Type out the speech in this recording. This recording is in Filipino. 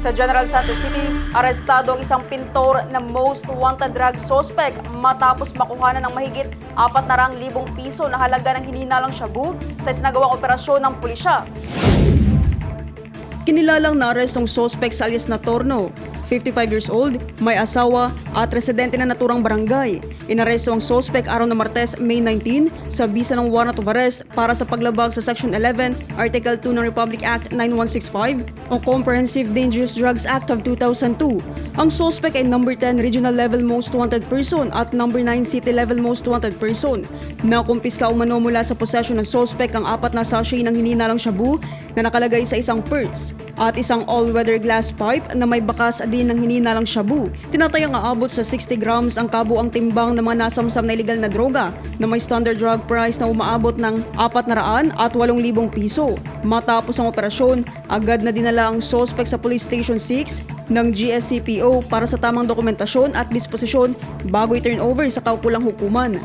Sa General Santos City, arestado ang isang pintor na most wanted drug suspect matapos makuha ng mahigit 400,000 piso na halaga ng hininalang shabu sa isinagawang operasyon ng pulisya. Kinilalang naarestong suspect sa alias na Torno, 55 years old, may asawa at residente na naturang barangay. Inaresto ang suspect araw ng Martes, May 19 sa bisa ng warrant of arrest para sa paglabag sa Section 11, Article 2 ng Republic Act 9165 o Comprehensive Dangerous Drugs Act of 2002. Ang suspect ay number 10 Regional Level Most Wanted Person at number 9 City Level Most Wanted Person. Nakumpiska umano mula sa posesyon ng suspect ang 4 na sachet ng hininalang shabu na nakalagay sa isang purse at isang all-weather glass pipe na may bakas din ng hininalang shabu. Tinatayang aabot sa 60 grams ang kabuang timbang ng mga nasamsam na illegal na droga na may standard drug price na umaabot ng 400 at 8,000 piso. Matapos ang operasyon, agad na dinala ang suspect sa Police Station 6 ng GSCPO para sa tamang dokumentasyon at disposisyon bago i-turn over sa kaukulang hukuman.